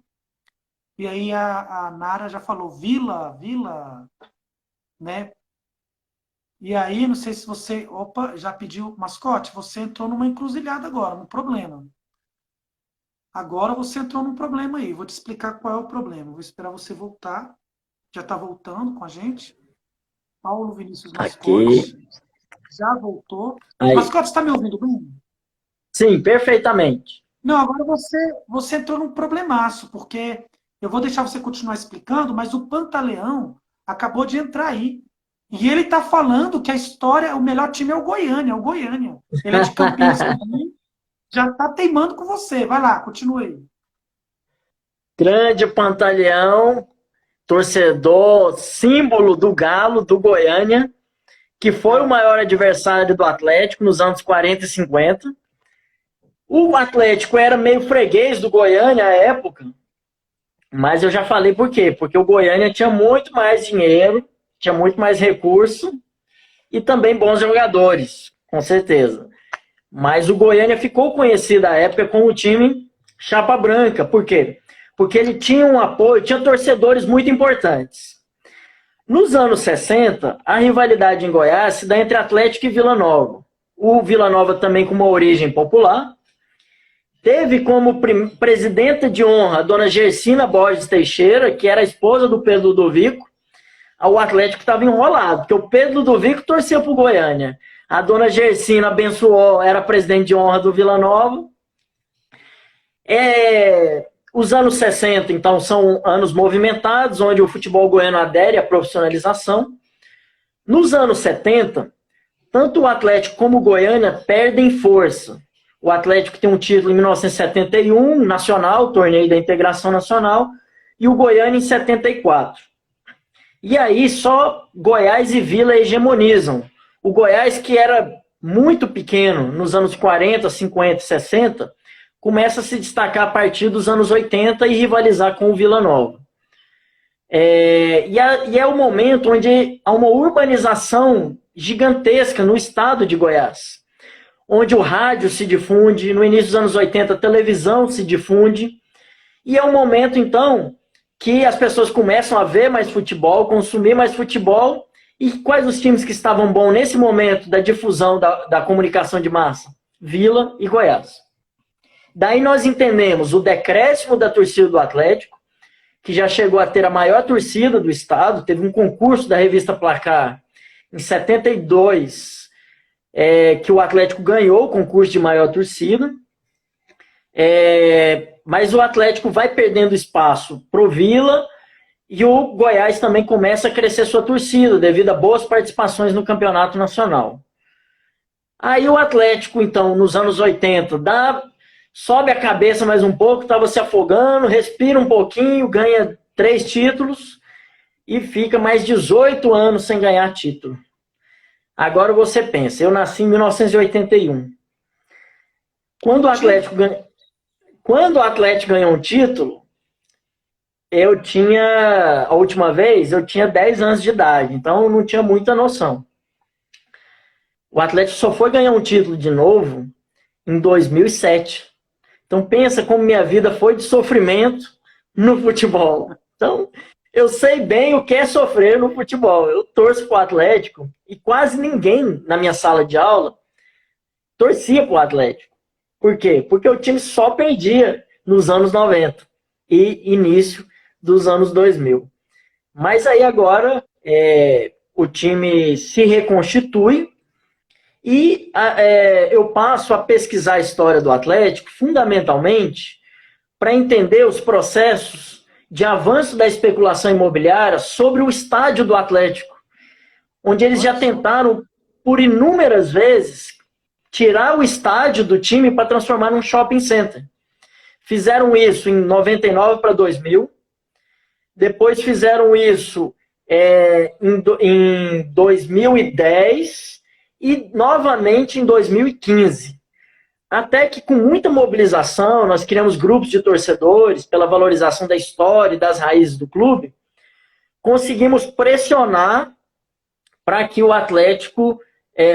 e aí a Nara já falou Vila, né? E aí, não sei se você, opa, já pediu mascote, você entrou numa encruzilhada agora, num problema. Agora você entrou num problema aí, vou te explicar qual é o problema. Vou esperar você voltar, já está voltando com a gente. Paulo Vinícius Aqui. Mascote, já voltou. Aí. Mascote, está me ouvindo bem? Sim, perfeitamente. Não, agora você entrou num problemaço, porque eu vou deixar você continuar explicando, mas o Pantaleão acabou de entrar aí. E ele está falando que a história, o melhor time é o Goiânia, Ele é de Campinas também, já está teimando com você. Vai lá, continue aí. Grande Pantaleão, torcedor, símbolo do Galo, do Goiânia, que foi o maior adversário do Atlético nos anos 40 e 50. O Atlético era meio freguês do Goiânia à época, mas eu já falei por quê. Porque o Goiânia tinha muito mais dinheiro, tinha muito mais recurso e também bons jogadores, com certeza. Mas o Goiânia ficou conhecido à época como o time chapa branca. Por quê? Porque ele tinha um apoio, tinha torcedores muito importantes. Nos anos 60, a rivalidade em Goiás se dá entre Atlético e Vila Nova. O Vila Nova também com uma origem popular. Teve como presidenta de honra a dona Gersina Borges Teixeira, que era a esposa do Pedro Ludovico. O Atlético estava enrolado, porque o Pedro Ludovico torcia para o Goiânia. A dona Gersina abençoou, era presidente de honra do Vila Nova. Os anos 60, então, são anos movimentados, onde o futebol goiano adere à profissionalização. Nos anos 70, tanto o Atlético como o Goiânia perdem força. O Atlético tem um título em 1971, nacional, torneio da integração nacional, e o Goiânia em 74. E aí só Goiás e Vila hegemonizam. O Goiás, que era muito pequeno nos anos 40, 50, 60, começa a se destacar a partir dos anos 80 e rivalizar com o Vila Nova. E é o momento onde há uma urbanização gigantesca no estado de Goiás, onde o rádio se difunde, no início dos anos 80 a televisão se difunde, e é um momento, então, que as pessoas começam a ver mais futebol, consumir mais futebol. E quais os times que estavam bons nesse momento da difusão da comunicação de massa? Vila e Goiás. Daí nós entendemos o decréscimo da torcida do Atlético, que já chegou a ter a maior torcida do estado, teve um concurso da revista Placar em 72, que o Atlético ganhou o concurso de maior torcida, mas o Atlético vai perdendo espaço pro Vila, e o Goiás também começa a crescer sua torcida, devido a boas participações no campeonato nacional. Aí o Atlético, então, nos anos 80, sobe a cabeça mais um pouco, estava se afogando, respira um pouquinho, ganha 3 títulos, e fica mais 18 anos sem ganhar título. Agora você pensa, eu nasci em 1981. Quando o Atlético ganhou um título, a última vez, eu tinha 10 anos de idade, então eu não tinha muita noção. O Atlético só foi ganhar um título de novo em 2007. Então pensa como minha vida foi de sofrimento no futebol. Então, eu sei bem o que é sofrer no futebol. Eu torço pro Atlético e quase ninguém na minha sala de aula torcia pro Atlético. Por quê? Porque o time só perdia nos anos 90 e início dos anos 2000. Mas aí agora o time se reconstitui e eu passo a pesquisar a história do Atlético fundamentalmente para entender os processos de avanço da especulação imobiliária sobre o estádio do Atlético, onde eles já tentaram por inúmeras vezes tirar o estádio do time para transformar num shopping center. Fizeram isso em 99 para 2000, depois fizeram isso em 2010 e novamente em 2015. Até que com muita mobilização, nós criamos grupos de torcedores pela valorização da história e das raízes do clube, conseguimos pressionar para que o Atlético,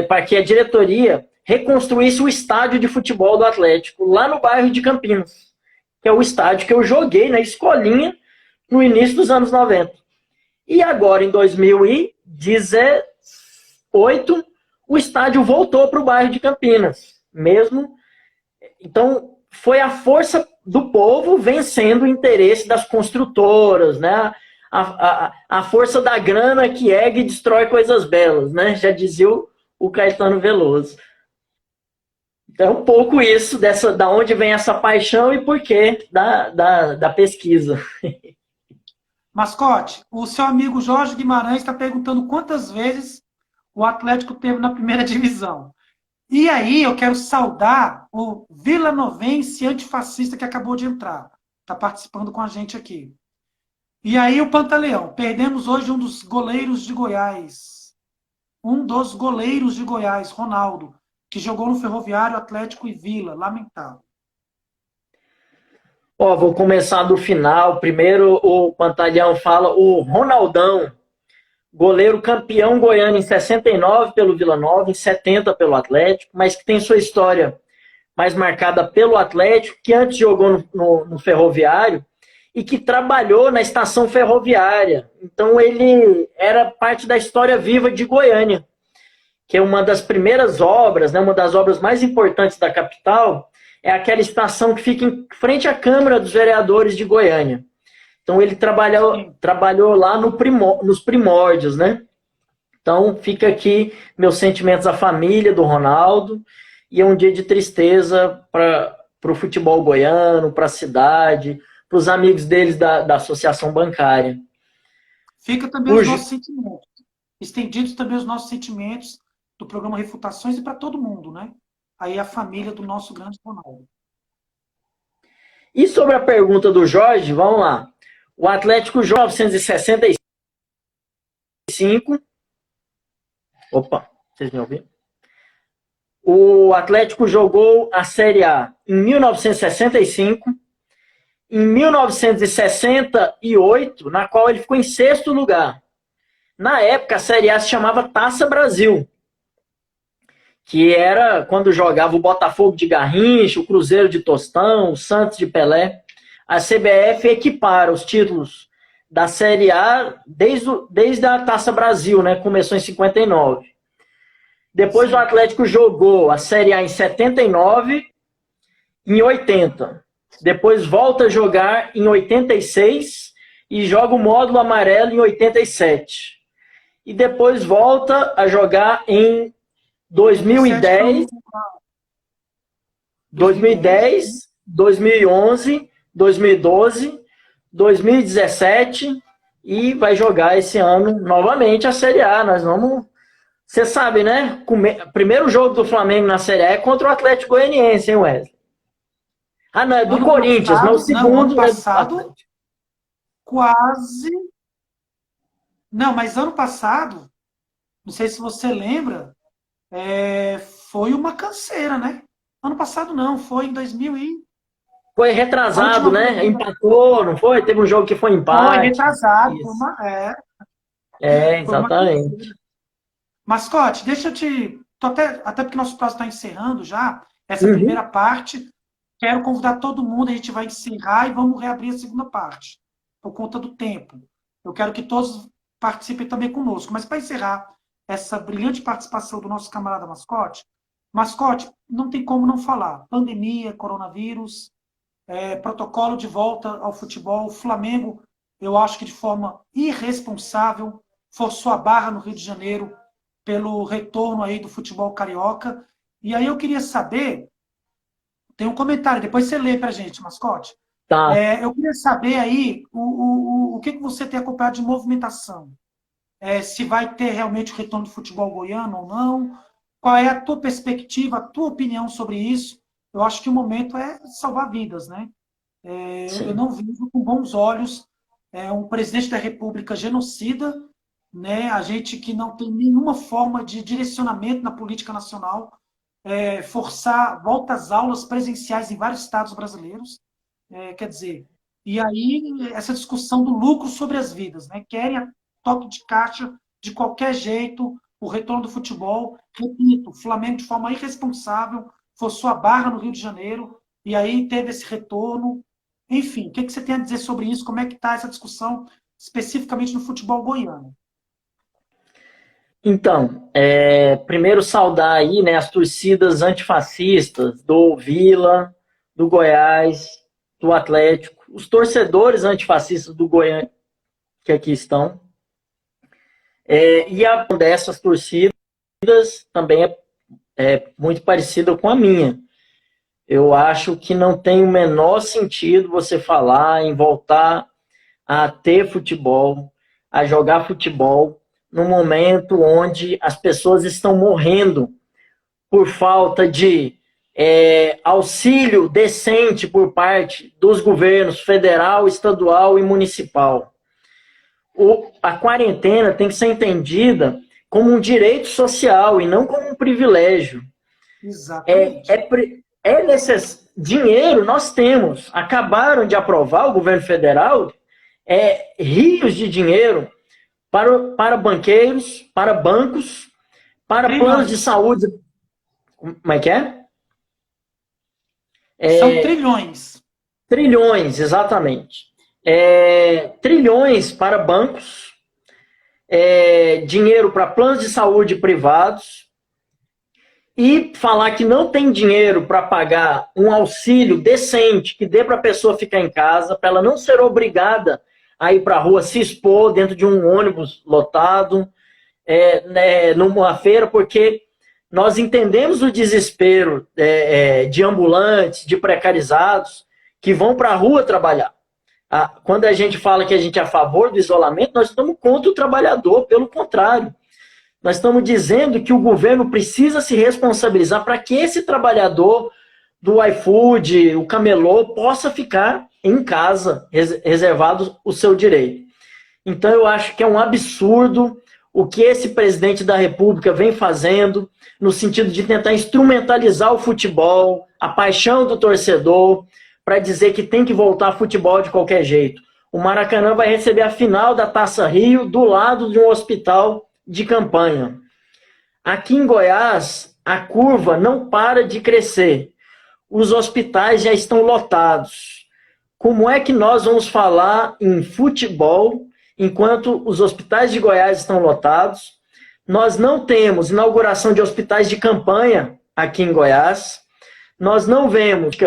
para que a diretoria reconstruísse o estádio de futebol do Atlético, lá no bairro de Campinas, que é o estádio que eu joguei na escolinha no início dos anos 90. E agora, em 2018, o estádio voltou para o bairro de Campinas, mesmo. Então, foi a força do povo vencendo o interesse das construtoras, né? A força da grana que ergue e destrói coisas belas, né? Já dizia o Caetano Veloso. Então, é um pouco isso, da onde vem essa paixão e por quê da pesquisa. Mascote, o seu amigo Jorge Guimarães está perguntando quantas vezes o Atlético teve na primeira divisão. E aí eu quero saudar o vilanovense antifascista que acabou de entrar. Está participando com a gente aqui. E aí o Pantaleão, perdemos hoje um dos goleiros de Goiás. Ronaldo, que jogou no Ferroviário, Atlético e Vila. Lamentável. Vou começar do final. Primeiro o Pantaleão fala o Ronaldão, goleiro campeão goiano em 69 pelo Vila Nova, em 70 pelo Atlético, mas que tem sua história mais marcada pelo Atlético, que antes jogou no Ferroviário e que trabalhou na estação ferroviária. Então ele era parte da história viva de Goiânia, que é uma das primeiras obras, né, uma das obras mais importantes da capital, é aquela estação que fica em frente à Câmara dos Vereadores de Goiânia. Então ele trabalhou lá nos primórdios, né? Então fica aqui meus sentimentos à família do Ronaldo, e é um dia de tristeza para o futebol goiano, para a cidade, para os amigos deles da associação bancária. Fica também os nossos sentimentos. Estendidos também os nossos sentimentos do programa Refutações e para todo mundo, né? Aí a família do nosso grande Ronaldo. E sobre a pergunta do Jorge, vamos lá. O Atlético jogou em 1965. Opa, vocês me ouviram? O Atlético jogou a Série A em 1965, em 1968, na qual ele ficou em 6º lugar. Na época, a Série A se chamava Taça Brasil, que era quando jogava o Botafogo de Garrincha, o Cruzeiro de Tostão, o Santos de Pelé. A CBF equipara os títulos da Série A desde a Taça Brasil, né? Começou em 59. Depois o Atlético jogou a Série A em 79, em 80. Depois volta a jogar em 86 e joga o módulo amarelo em 87. E depois volta a jogar em 2010, 2011, 2012, 2017 e vai jogar esse ano novamente a Série A. Nós vamos... Você sabe, né? Primeiro jogo do Flamengo na Série A é contra o Atlético Goianiense, hein, Wesley? Ah, não, é do Corinthians, mas o segundo... Ano passado, quase... Não, mas ano passado, não sei se você lembra, foi uma canseira, né? Ano passado não, foi em 2000 e... Foi retrasado, né? Empatou, não foi? Teve um jogo que foi empate. Foi retrasado. Exatamente. Mascote, deixa eu te... Até porque nosso prazo está encerrando já, essa primeira parte. quero convidar todo mundo, a gente vai encerrar e vamos reabrir a segunda parte, por conta do tempo. Eu quero que todos participem também conosco. Mas para encerrar essa brilhante participação do nosso camarada Mascote, Mascote, não tem como não falar. Pandemia, coronavírus, protocolo de volta ao futebol. O Flamengo, eu acho que de forma irresponsável, forçou a barra no Rio de Janeiro pelo retorno aí do futebol carioca. E aí eu queria saber, tem um comentário, depois você lê pra gente, Mascote. Tá. Eu queria saber aí o que você tem acompanhado de movimentação. Se vai ter realmente o retorno do futebol goiano ou não. Qual é a tua perspectiva, a tua opinião sobre isso? Eu acho que o momento é salvar vidas, né? Eu não vejo com bons olhos um presidente da República genocida, né? A gente que não tem nenhuma forma de direcionamento na política nacional, forçar volta às aulas presenciais em vários estados brasileiros. Quer dizer, e aí essa discussão do lucro sobre as vidas, né? Querem a toque de caixa de qualquer jeito, o retorno do futebol. Repito, o Flamengo de forma irresponsável forçou a barra no Rio de Janeiro e aí teve esse retorno. Enfim, o que você tem a dizer sobre isso? Como é que está essa discussão especificamente no futebol goiano? Então, primeiro saudar aí, né, as torcidas antifascistas do Vila, do Goiás, do Atlético, os torcedores antifascistas do Goiânia que aqui estão. E a dessas torcidas também é muito parecida com a minha. Eu acho que não tem o menor sentido você falar em voltar a ter futebol, a jogar futebol, no momento onde as pessoas estão morrendo por falta de auxílio decente por parte dos governos federal, estadual e municipal. A quarentena tem que ser entendida como um direito social e não como um privilégio. Exatamente. Dinheiro nós temos. Acabaram de aprovar, o governo federal, rios de dinheiro para banqueiros, para bancos, para planos de saúde. Como é que é? São trilhões. Trilhões, exatamente. Trilhões para bancos, dinheiro para planos de saúde privados, e falar que não tem dinheiro para pagar um auxílio decente que dê para a pessoa ficar em casa, para ela não ser obrigada a ir para a rua se expor dentro de um ônibus lotado, numa feira, porque nós entendemos o desespero de ambulantes, de precarizados, que vão para a rua trabalhar. Quando a gente fala que a gente é a favor do isolamento, nós estamos contra o trabalhador, pelo contrário. Nós estamos dizendo que o governo precisa se responsabilizar para que esse trabalhador do iFood, o camelô, possa ficar em casa, reservado o seu direito. Então, eu acho que é um absurdo o que esse presidente da República vem fazendo, no sentido de tentar instrumentalizar o futebol, a paixão do torcedor, para dizer que tem que voltar futebol de qualquer jeito. O Maracanã vai receber a final da Taça Rio do lado de um hospital de campanha. Aqui em Goiás, a curva não para de crescer. Os hospitais já estão lotados. Como é que nós vamos falar em futebol enquanto os hospitais de Goiás estão lotados? Nós não temos inauguração de hospitais de campanha aqui em Goiás. Nós não vemos,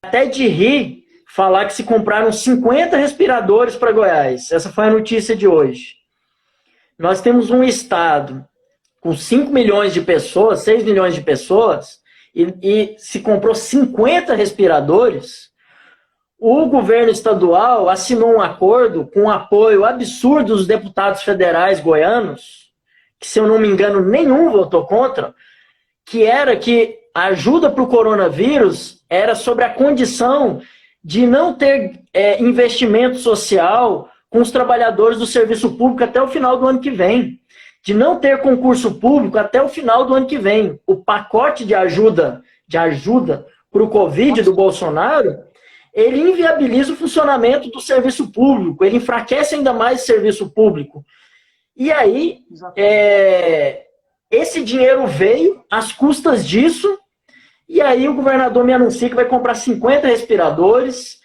até de rir, falar que se compraram 50 respiradores para Goiás. Essa foi a notícia de hoje. Nós temos um estado com 5 milhões de pessoas, 6 milhões de pessoas, e se comprou 50 respiradores. O governo estadual assinou um acordo com o apoio absurdo dos deputados federais goianos, que, se eu não me engano, nenhum votou contra, que era que a ajuda para o coronavírus era sobre a condição de não ter investimento social com os trabalhadores do serviço público até o final do ano que vem, de não ter concurso público até o final do ano que vem. O pacote de ajuda para o Covid do Bolsonaro, ele inviabiliza o funcionamento do serviço público, ele enfraquece ainda mais o serviço público. E aí, esse dinheiro veio às custas disso, E aí o governador me anuncia que vai comprar 50 respiradores.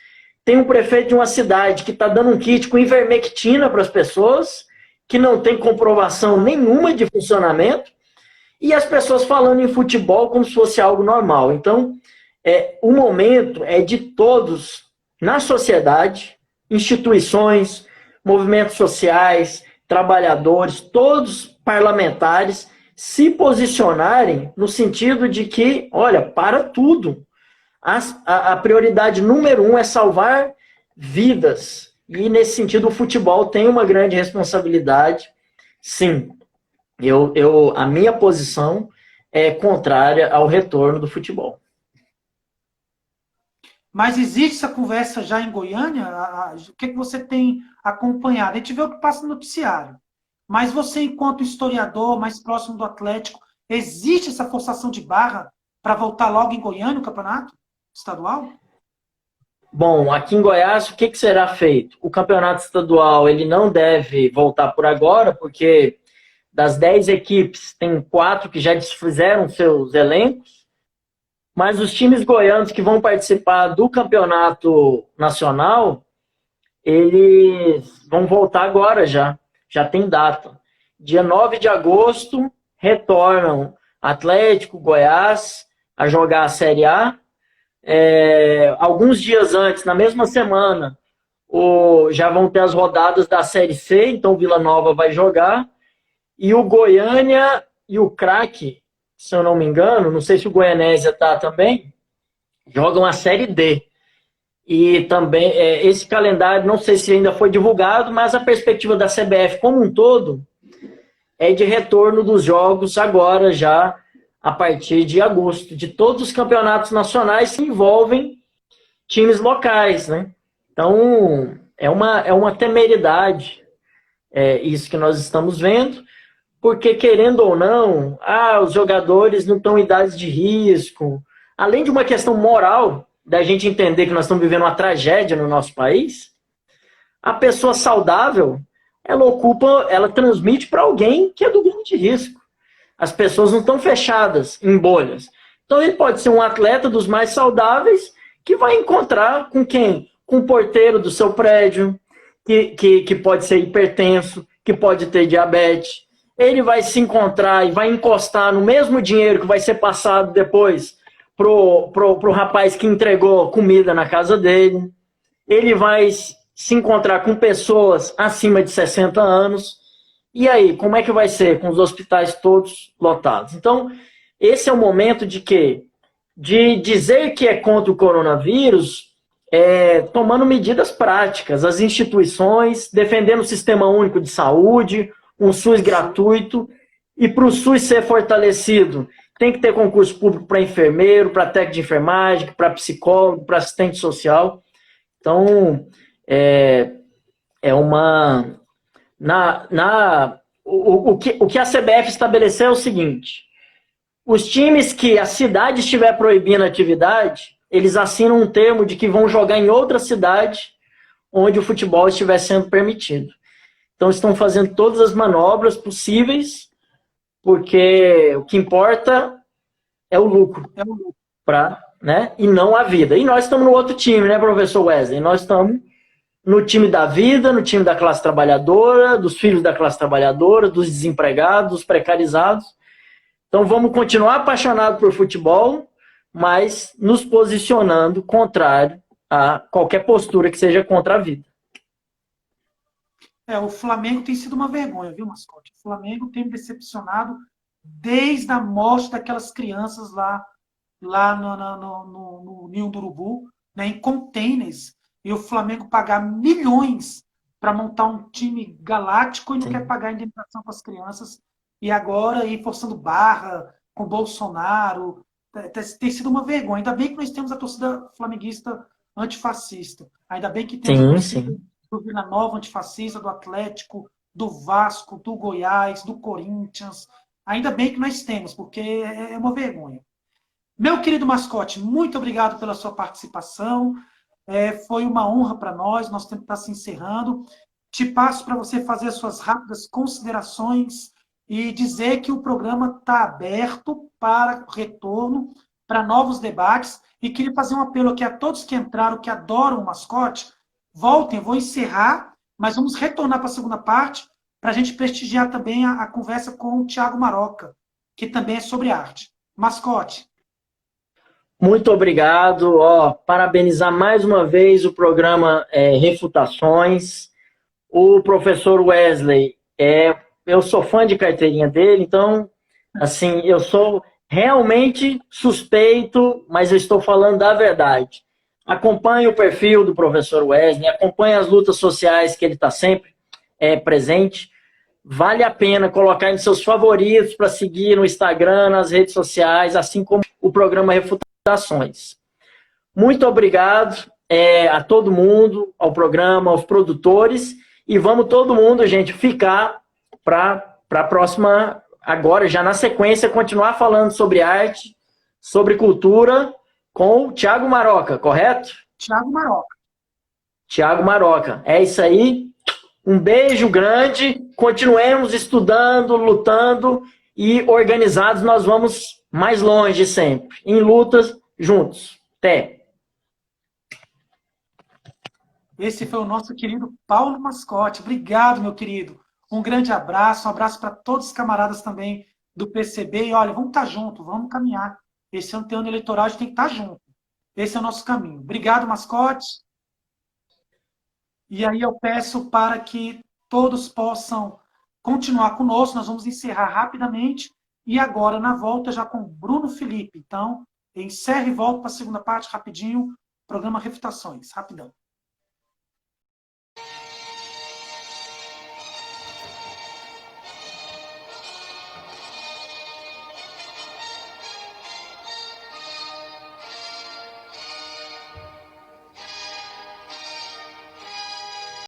Tem um prefeito de uma cidade que está dando um kit com ivermectina para as pessoas, que não tem comprovação nenhuma de funcionamento, e as pessoas falando em futebol como se fosse algo normal. Então, o momento é de todos na sociedade, instituições, movimentos sociais, trabalhadores, todos parlamentares, se posicionarem no sentido de que, olha, para tudo. A prioridade número 1 é salvar vidas. E, nesse sentido, o futebol tem uma grande responsabilidade. Sim, a minha posição é contrária ao retorno do futebol. Mas existe essa conversa já em Goiânia? O que você tem acompanhado? A gente vê o que passa no noticiário. Mas você, enquanto historiador, mais próximo do Atlético, existe essa forçação de barra para voltar logo em Goiânia o campeonato estadual? Bom, aqui em Goiás, o que será feito? O campeonato estadual ele não deve voltar por agora, porque das 10 equipes, tem 4 que já desfizeram seus elencos, mas os times goianos que vão participar do campeonato nacional, eles vão voltar agora já tem data. Dia 9 de agosto, retornam Atlético, Goiás, a jogar a Série A. Alguns dias antes, na mesma semana, já vão ter as rodadas da Série C, então o Vila Nova vai jogar. E o Goiânia e o Craque, se eu não me engano, não sei se o Goianésia está também, jogam a Série D. E também, esse calendário, não sei se ainda foi divulgado, mas a perspectiva da CBF como um todo é de retorno dos jogos agora, já a partir de agosto, de todos os campeonatos nacionais que envolvem times locais, né? Então, é uma temeridade isso que nós estamos vendo, porque, querendo ou não, os jogadores não estão em idades de risco, além de uma questão moral, da gente entender que nós estamos vivendo uma tragédia no nosso país, a pessoa saudável, ela transmite para alguém que é do grupo de risco. As pessoas não estão fechadas em bolhas. Então ele pode ser um atleta dos mais saudáveis que vai encontrar com quem? Com o porteiro do seu prédio, que pode ser hipertenso, que pode ter diabetes. Ele vai se encontrar e vai encostar no mesmo dinheiro que vai ser passado depois pro rapaz que entregou comida na casa dele. Ele vai se encontrar com pessoas acima de 60 anos. E aí, como é que vai ser com os hospitais todos lotados? Então, esse é o momento de dizer que é contra o coronavírus, tomando medidas práticas, as instituições, defendendo o sistema único de saúde, um SUS gratuito, e para o SUS ser fortalecido, tem que ter concurso público para enfermeiro, para técnico de enfermagem, para psicólogo, para assistente social. Então, o que a CBF estabeleceu é o seguinte: os times que a cidade estiver proibindo a atividade, eles assinam um termo de que vão jogar em outra cidade onde o futebol estiver sendo permitido. Então, estão fazendo todas as manobras possíveis, porque o que importa é o lucro, né? E não a vida. E nós estamos no outro time, né, professor Wesley? Nós estamos no time da vida, no time da classe trabalhadora, dos filhos da classe trabalhadora, dos desempregados, dos precarizados. Então, vamos continuar apaixonados por futebol, mas nos posicionando contrário a qualquer postura que seja contra a vida. O Flamengo tem sido uma vergonha, viu, Mascote? O Flamengo tem me decepcionado desde a morte daquelas crianças lá no Ninho do Urubu, né, em containers, e o Flamengo pagar milhões para montar um time galáctico e não quer pagar a indenização para as crianças, e agora ir forçando barra com o Bolsonaro. Tem sido uma vergonha. Ainda bem que nós temos a torcida flamenguista antifascista. Ainda bem que temos a torcida do Vila Nova antifascista, do Atlético, do Vasco, do Goiás, do Corinthians. Ainda bem que nós temos, porque é uma vergonha. Meu querido Mascote, muito obrigado pela sua participação. Foi uma honra para nós temos que estar se encerrando. Te passo para você fazer as suas rápidas considerações e dizer que o programa está aberto para retorno para novos debates. E queria fazer um apelo aqui a todos que entraram, que adoram o mascote, voltem, eu vou encerrar, mas vamos retornar para a segunda parte, para a gente prestigiar também a conversa com o Thiago Maroca, que também é sobre arte. Mascote. Muito obrigado. Parabenizar mais uma vez o programa Refutações. O professor Wesley, eu sou fã de carteirinha dele, então, assim, eu sou realmente suspeito, mas eu estou falando da verdade. Acompanhe o perfil do professor Wesley, acompanhe as lutas sociais que ele está sempre presente. Vale a pena colocar em seus favoritos para seguir no Instagram, nas redes sociais, assim como o programa Refutações. Muito obrigado a todo mundo, ao programa, aos produtores, e vamos todo mundo, gente, ficar para a próxima, agora já na sequência, continuar falando sobre arte, sobre cultura, com o Thiago Maroca, correto? Thiago Maroca. Thiago Maroca. É isso aí. Um beijo grande. Continuemos estudando, lutando e organizados nós vamos mais longe sempre. Em lutas, juntos. Até. Esse foi o nosso querido Paulo Mascote. Obrigado, meu querido. Um grande abraço. Um abraço para todos os camaradas também do PCB. E olha, vamos estar juntos, vamos caminhar. Esse ano tem ano eleitoral, a gente tem que estar junto. Esse é o nosso caminho. Obrigado, Mascote. E aí eu peço para que todos possam continuar conosco. Nós vamos encerrar rapidamente. E agora, na volta, já com Bruno Felipe. Então, encerre e volta para a segunda parte rapidinho. Programa Refutações. Rapidão.